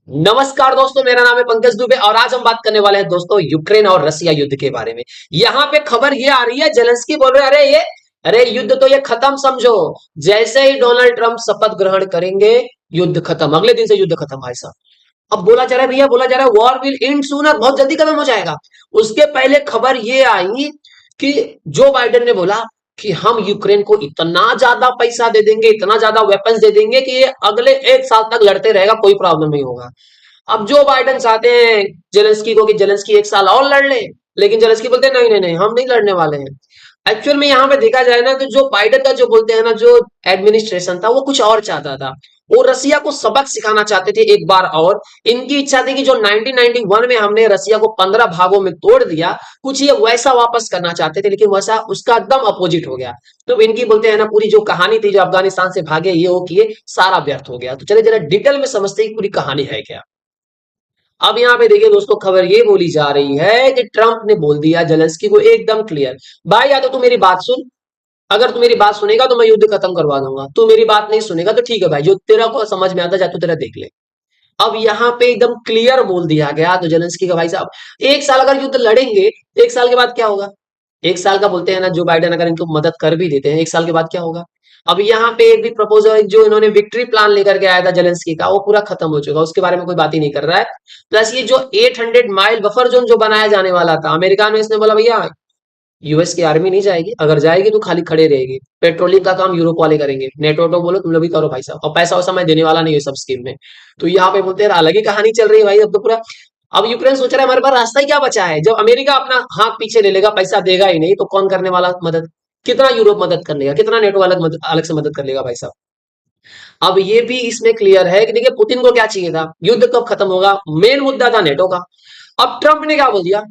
नमस्कार दोस्तों, मेरा नाम है पंकज दुबे और आज हम बात करने वाले हैं दोस्तों यूक्रेन और रसिया युद्ध के बारे में। यहाँ पे खबर ये आ रही है, जेलेंस्की बोल रहे हैं अरे युद्ध तो ये खत्म समझो। जैसे ही डोनाल्ड ट्रंप शपथ ग्रहण करेंगे, युद्ध खत्म, अगले दिन से युद्ध खत्म भाई साहब। अब बोला जा रहा है भैया, बोला जा रहा है वॉर विल एंड सूनर, बहुत जल्दी खत्म हो जाएगा। उसके पहले खबर ये आई कि जो बाइडेन ने बोला कि हम यूक्रेन को इतना ज्यादा पैसा दे देंगे, इतना ज्यादा वेपन्स दे देंगे कि ये अगले 1 साल तक लड़ते रहेगा, कोई प्रॉब्लम नहीं होगा। अब जो बाइडेन चाहते हैं जेलेंस्की को कि जेलेंस्की 1 साल और लड़ ले, लेकिन जेलेंस्की बोलते हैं नहीं नहीं नहीं, हम नहीं लड़ने वाले हैं। एक्चुअल में यहाँ पे देखा जाए ना, तो जो बाइडेन का जो बोलते हैं ना, जो एडमिनिस्ट्रेशन था वो कुछ और चाहता था। वो रसिया को सबक सिखाना चाहते थे एक बार और। इनकी इच्छा थी कि जो 1991 में हमने रसिया को 15 भागों में तोड़ दिया, कुछ ये वैसा वापस करना चाहते थे, लेकिन वैसा उसका एकदम अपोजिट हो गया। तो इनकी बोलते हैं ना, पूरी जो कहानी थी, जो अफगानिस्तान से भागे ये वो किए, सारा व्यर्थ हो गया। तो चले जरा डिटेल में समझते हैं कि पूरी कहानी है क्या। अब यहाँ पे देखिए दोस्तों, खबर ये बोली जा रही है कि ट्रंप ने बोल दिया जेलेंस्की को एकदम क्लियर, भाई या तो तू मेरी बात सुन, अगर तू मेरी बात सुनेगा तो मैं युद्ध खत्म करवा दूंगा, तू मेरी बात नहीं सुनेगा तो ठीक है भाई, जो तेरा को समझ में आता जा तू तेरा देख ले। अब यहाँ पे एकदम क्लियर बोल दिया गया। तो जेलेंस्की का भाई साहब, 1 साल अगर युद्ध लड़ेंगे, 1 साल के बाद क्या होगा? 1 साल का बोलते हैं ना, जो बाइडेन अगर इनको मदद कर भी देते हैं, 1 साल के बाद क्या होगा? अब यहाँ पे एक भी प्रपोजल जो इन्होंने विक्ट्री प्लान लेकर के आया था जेलेंस्की का, वो पूरा खत्म हो चुका, उसके बारे में कोई बात ही नहीं कर रहा है। प्लस ये जो 800 माइल बफर जोन जो बनाया जाने वाला था, अमेरिका ने इसने बोला भैया यूएस की आर्मी नहीं जाएगी, अगर जाएगी तो खाली खड़े रहेगी, पेट्रोलिंग का काम यूरोप वाले करेंगे, नेटो तो बोलो तुम लोग भी करो भाई साहब, और पैसा वैसा मैं देने वाला नहीं है सब स्कीम में। तो यहाँ पे बोलते हैं अलग ही कहानी चल रही है भाई, अब तो पूरा। अब यूक्रेन सोच रहा है हमारे पास रास्ता ही क्या बचा है, जब अमेरिका अपना हाथ पीछे ले लेगा, पैसा देगा ही नहीं, तो कौन करने वाला मदद? कितना यूरोप मदद कर लेगा, कितना नेटो अलग से मदद कर लेगा भाई साहब। अब ये भी इसमें क्लियर है कि देखिए पुतिन को क्या चाहिए था, युद्ध कब खत्म होगा, मेन मुद्दा था नेटो का। अब ट्रंप ने क्या बोल दिया,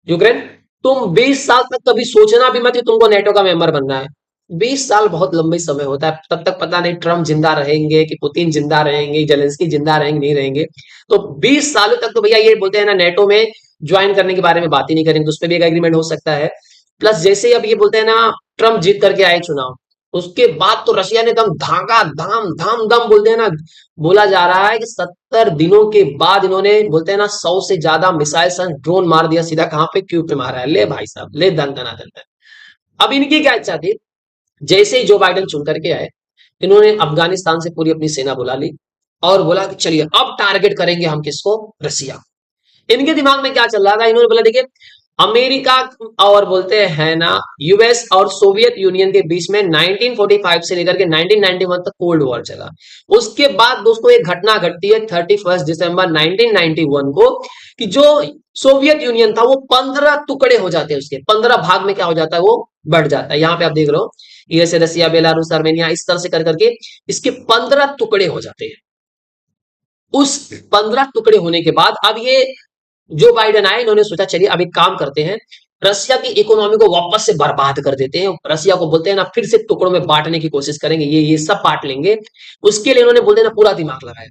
यूक्रेन तुम 20 साल तक कभी सोचना भी मत कि तुमको नेटो का मेंबर बनना है। 20 साल बहुत लंबी समय होता है, तब तक पता नहीं ट्रंप जिंदा रहेंगे कि पुतिन जिंदा रहेंगे, जेलेंस्की जिंदा रहेंगे नहीं रहेंगे। तो 20 सालों तक तो भैया ये बोलते हैं ना, नेटो में ज्वाइन करने के बारे में बात ही नहीं करेंगे, तो उस पर भी एक एग्रीमेंट हो सकता है। प्लस जैसे ही अब ये बोलते हैं ना, ट्रंप जीत करके आए चुनाव, उसके बाद तो रशिया ने दम धागा धाम धाम दम बोलते हैं ना, बोला जा रहा है कि 70 दिनों के बाद इन्होंने बोलते हैं ना 100 से ज्यादा मिसाइल ड्रोन मार दिया, सीधा कहां पे, क्यू पे मारा है। ले भाई साहब, ले दन दना दन दन। अब इनकी क्या इच्छा थी, जैसे ही जो बाइडेन चुन करके आए, इन्होंने अफगानिस्तान से पूरी अपनी सेना बुला ली और बोला कि चलिए अब टारगेट करेंगे हम किसको, रसिया। इनके दिमाग में क्या चल रहा था, इन्होंने बोला देखिए अमेरिका और बोलते हैं ना यूएस और सोवियत यूनियन के बीच में 1945 से लेकर के 1991 तक कोल्ड वॉर चला। उसके बाद दोस्तों एक घटना घटती है 31 दिसंबर 1991 को, कि जो सोवियत यूनियन था वो 15 टुकड़े हो जाते हैं, उसके 15 भाग में क्या हो जाता है, वो बढ़ जाता है। यहाँ पे आप देख रहे हो यूएसए, रसिया, बेलारूस, आर्मेनिया, इस तरह से कर करके इसके 15 टुकड़े हो जाते हैं। उस 15 टुकड़े होने के बाद अब ये जो बाइडेन आए, इन्होंने सोचा चलिए अब एक काम करते हैं, रसिया की इकोनॉमी को वापस से बर्बाद कर देते हैं, रसिया को बोलते हैं ना फिर से टुकड़ों में बांटने की कोशिश करेंगे, ये सब बांट लेंगे। उसके लिए इन्होंने बोलते हैं ना पूरा दिमाग लगाया,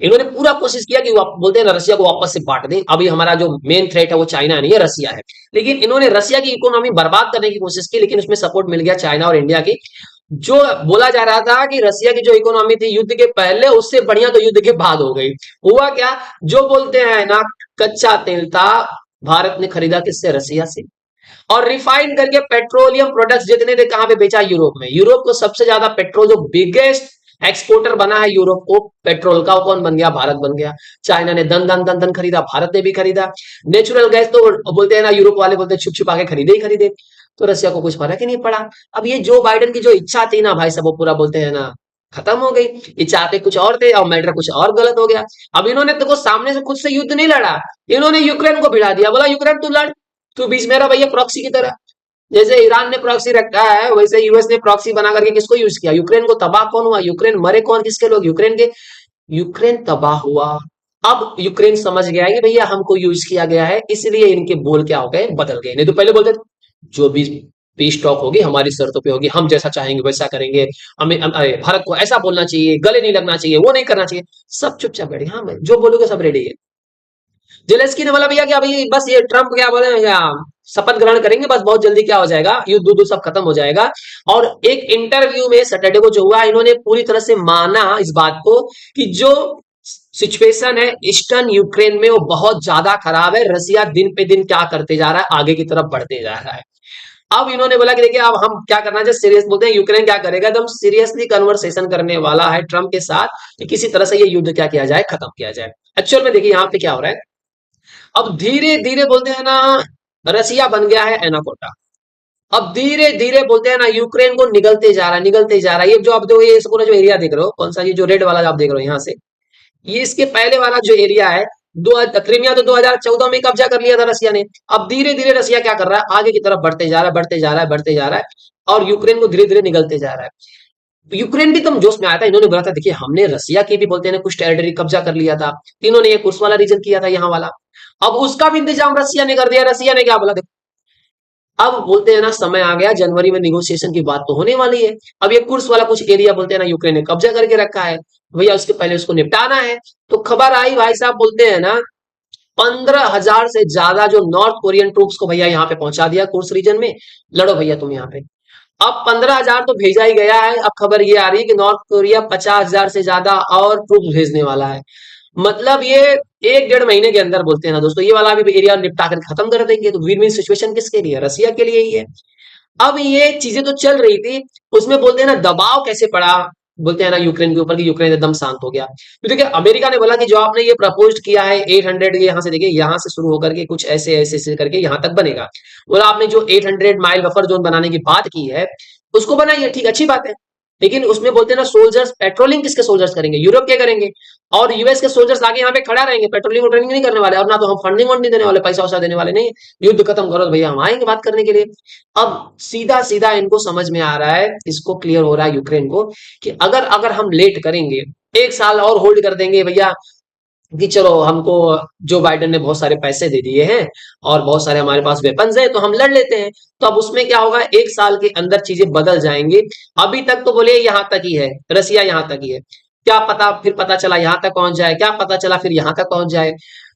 इन्होंने पूरा कोशिश किया कि बोलते हैं ना रसिया को वापस से बांट दें। अभी हमारा जो मेन थ्रेट है वो चाइना नहीं है, रसिया है। लेकिन इन्होंने रसिया की इकोनॉमी बर्बाद करने की कोशिश की, लेकिन उसमें सपोर्ट मिल गया चाइना और इंडिया की। जो बोला जा रहा था कि रसिया की जो इकोनॉमी थी युद्ध के पहले उससे बढ़िया तो युद्ध के बाद हो गई। हुआ क्या, जो बोलते हैं ना कच्चा तेल था, भारत ने खरीदा किससे, रसिया से। और रिफाइन करके पेट्रोलियम प्रोडक्ट्स जितने थे कहां पे बेचा, यूरोप में। यूरोप को सबसे ज्यादा पेट्रोल, जो बिगेस्ट एक्सपोर्टर बना है यूरोप को पेट्रोल का, वो कौन बन गया, भारत बन गया। चाइना ने दन दन दन दन खरीदा, भारत ने भी खरीदा। नेचुरल गैस तो बोलते हैं ना, यूरोप वाले बोलते हैं छुप छुपा के खरीदे ही खरीदे, तो रसिया को कुछ फर्क ही नहीं पड़ा। अब ये जो बाइडेन की जो इच्छा थी ना भाई सब, वो पूरा बोलते हैं ना खत्म हो गई। ये चाहते कुछ और थे और मैटर कुछ और गलत हो गया। अब इन्होंने देखो सामने से खुद से युद्ध नहीं लड़ा, इन्होंने यूक्रेन को भिड़ा दिया, बोला यूक्रेन तू लड़, तू बीच में रहा भैया, प्रॉक्सी की तरह। जैसे ईरान ने प्रॉक्सी रखा है, वैसे यूएस ने प्रॉक्सी बना करके किसको यूज किया, यूक्रेन को। तबाह कौन हुआ, यूक्रेन। मरे कौन, किसके लोग, यूक्रेन के। यूक्रेन तबाह हुआ। अब यूक्रेन समझ गया है कि भैया हमको यूज किया गया है, इसलिए इनके बोल क्या हो गए, बदल गए। नहीं तो पहले बोलते थे जो भी पीस टॉक होगी हमारी शर्तों पे होगी, हम जैसा चाहेंगे वैसा करेंगे, हमें अरे भारत को ऐसा बोलना चाहिए, गले नहीं लगना चाहिए, वो नहीं करना चाहिए। सब चुपचाप बैठे, हाँ मैं जो बोलोगे सब रेडी है। जेलेंस्की ने बोला भैया कि अभी बस ये ट्रंप क्या बोले या शपथ ग्रहण करेंगे, बस बहुत जल्दी क्या हो जाएगा, युद्ध उद्ध सब खत्म हो जाएगा। और एक इंटरव्यू में सैटरडे को जो हुआ, इन्होंने पूरी तरह से माना इस बात को कि जो सिचुएशन है ईस्टर्न यूक्रेन में वो बहुत ज्यादा खराब है। रसिया दिन पे दिन क्या करते जा रहा है, आगे की तरफ बढ़ते जा रहा है। अब इन्होंने बोला कि देखिए अब हम क्या करना चाहिए, सीरियस बोलते हैं यूक्रेन क्या करेगा, एकदम सीरियसली कन्वर्सेशन करने वाला है ट्रम्प के साथ कि किसी तरह से ये युद्ध क्या किया जाए, खत्म किया जाए। एक्चुअल में देखिए यहाँ पे क्या हो रहा है, अब धीरे धीरे बोलते हैं ना, रसिया बन गया है एनाकोंडा। अब धीरे धीरे बोलते हैं ना यूक्रेन को निगलते जा रहा है, निगलते जा रहा है। ये जो आप जो ये पूरा जो एरिया देख रहे हो, कौन सा, ये जो रेड वाला आप देख रहे हो यहाँ से, ये इसके पहले वाला जो एरिया है, क्रीमिया तो 2014 में कब्जा कर लिया था रसिया ने। अब धीरे धीरे रसिया क्या कर रहा है, आगे की तरफ बढ़ते जा रहा है, बढ़ते जा रहा है, बढ़ते जा रहा है, और यूक्रेन को धीरे धीरे निगलते जा रहा है। तो यूक्रेन भी एकदम जोश में आया था, इन्होंने बोला था देखिए हमने रसिया की भी बोलते हैं ना कुछ टेरिटरी कब्जा कर लिया था, इन्होंने ये कुर्स वाला रीजन किया था यहाँ वाला। अब उसका भी इंतजाम रसिया ने कर दिया। रसिया ने क्या बोला, अब बोलते हैं ना समय आ गया, जनवरी में निगोशिएशन की बात तो होने वाली है। अब ये कुर्स वाला कुछ एरिया बोलते हैं ना यूक्रेन ने कब्जा करके रखा है, भैया उसके पहले उसको निपटाना है। तो खबर आई भाई साहब, बोलते हैं ना 15,000 से ज्यादा जो नॉर्थ कोरियन ट्रूप्स को भैया यहाँ पे पहुंचा दिया कुर्स रीजन में, लड़ो भैया तुम यहाँ पे। अब 15,000 तो भेजा ही गया है, अब खबर ये आ रही है कि नॉर्थ कोरिया 50,000 से ज्यादा और ट्रूप्स भेजने वाला है। मतलब ये 1 डेढ़ महीने के अंदर बोलते हैं ना दोस्तों, ये वाला भी एरिया निपटा कर खत्म कर देंगे। तो विन विन सिचुएशन किसके लिए, रसिया के लिए ही है। अब ये चीजें तो चल रही थी, उसमें बोलते हैं ना दबाव कैसे पड़ा, बोलते हैं ना यूक्रेन के ऊपर, कि यूक्रेन एकदम शांत हो गया। तो देखिए अमेरिका ने बोला कि जो आपने ये प्रपोज किया है 800, यहाँ से देखिए यहाँ से शुरू होकर के कुछ ऐसे ऐसे ऐसे करके यहाँ तक बनेगा। बोला आपने जो 800 माइल बफर जोन बनाने की बात की है उसको बनाइए, ठीक अच्छी बात है। लेकिन उसमें बोलते हैं ना सोल्जर्स, पेट्रोलिंग किसके सोल्जर्स करेंगे, यूरोप के करेंगे। और यूएस के सोल्जर्स आगे यहाँ पे खड़ा रहेंगे, पेट्रोलिंग ट्रेनिंग नहीं करने वाले, और ना तो हम फंडिंग वंडिंग देने वाले, पैसा वैसा देने वाले नहीं। युद्ध खत्म करो तो भैया हम आएंगे बात करने के लिए। अब सीधा सीधा इनको समझ में आ रहा है, इसको क्लियर हो रहा है यूक्रेन को, कि अगर अगर हम लेट करेंगे, 1 साल और होल्ड कर देंगे भैया, कि चलो हमको जो बाइडेन ने बहुत सारे पैसे दे दिए हैं और बहुत सारे हमारे पास वेपन्स हैं तो हम लड़ लेते हैं। तो अब उसमें क्या होगा, 1 साल के अंदर चीजें बदल जाएंगी। अभी तक तो बोले यहाँ तक ही है, रसिया यहाँ तक ही है, क्या पता फिर पता चला यहाँ तक पहुंच जाए, क्या पता चला फिर यहाँ तक पहुंच जाए।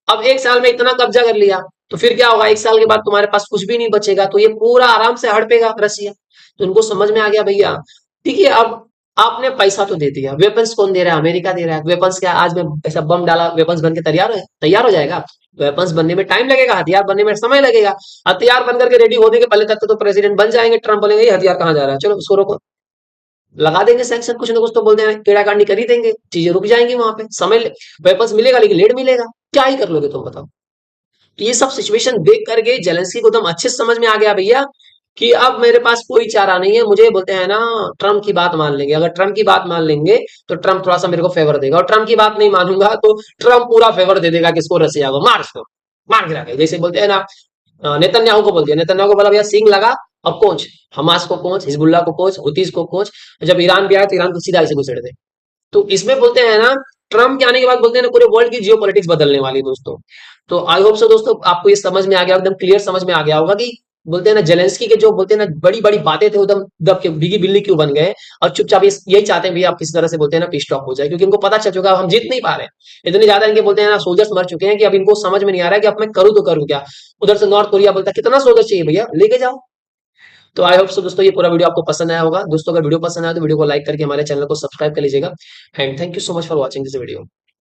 अब 1 साल में इतना कब्जा कर लिया, तो फिर क्या होगा, 1 साल के बाद तुम्हारे पास कुछ भी नहीं बचेगा, तो ये पूरा आराम से हड़पेगा रसिया। तो उनको समझ में आ गया भैया, ठीक है अब आपने पैसा तो दे दिया, वेपन्स कौन दे रहा है, अमेरिका दे रहा है। वेपन्स क्या आज में ऐसा बम डाला वेपन्स बन के तैयार हो जाएगा। वेपन्स बनने में टाइम लगेगा, हथियार बनने में समय लगेगा। हथियार बन करके रेडी होने के पहले तक तो प्रेसिडेंट बन जाएंगे, ट्रम्प बोलेंगे ये हथियार कहाँ जा रहा है, चलो उसको रोको, लगा देंगे सैंक्शन, कुछ ना कुछ तो बोलते हैं टेढ़ाकांडी कर ही देंगे, चीजें रुक जाएंगी वहां पे, समय वेपन्स मिलेगा लेकिन लेट मिलेगा, क्या ही कर लोगे तुम बताओ। तो ये सब सिचुएशन देख करके जेलेंस्की को एकदम अच्छे से समझ में आ गया भैया कि अब मेरे पास कोई चारा नहीं है, मुझे बोलते हैं ना ट्रम्प की बात मान लेंगे। अगर ट्रम्प की बात मान लेंगे तो ट्रम्प थोड़ा सा मेरे को फेवर देगा, और ट्रम्प की बात नहीं मानूंगा तो ट्रम्प पूरा फेवर दे देगा किसको, रसिया को, मार इसको, मार गिरा के, जैसे बोलते हैं ना नेतन्याहू को बोल दिया, नेतन्याहू को बोला भैया सिंह लगा, अब कोच हमास को कोच, हिजबुल्लाह को कोच, हुतीज को कोच, जब ईरान भी आया तो ईरान को सीधा ऐसे घुसेड़ दे। तो इसमें बोलते हैं ना ट्रम्प के आने के बाद बोलते हैं ना पूरे वर्ल्ड की जियो पॉलिटिक्स बदलने वाली है दोस्तों। तो आई होप सो दोस्तों आपको ये समझ में आ गया, एकदम क्लियर समझ में आ गया होगा कि बोलते हैं ना जेलेंस्की के जो बोलते हैं ना बड़ी बड़ी बातें थे एकदम दब के बिगी बिल्ली क्यों बन गए, और चुपचाप यही चाहते हैं भैया आप किसी तरह से बोलते हैं ना पीस स्टॉप हो जाए, क्योंकि इनको पता चल चुका है हम जीत नहीं पा रहे हैं। इतने ज्यादा इनके बोलते हैं ना सोल्जर्स मर चुके हैं कि अब इनको समझ में नहीं आ रहा है कि अब मैं करूँ तो करूँ क्या। उधर से नॉर्थ कोरिया बोलता है कितना सोल्जर चाहिए भैया लेके जाओ। तो आई होप सो दोस्तों ये पूरा वीडियो आपको पसंद आया होगा। दोस्तों अगर वीडियो पसंद आया तो वीडियो को लाइक करके हमारे चैनल को सब्सक्राइब कर लीजिएगा। And thank you so much for watching this video.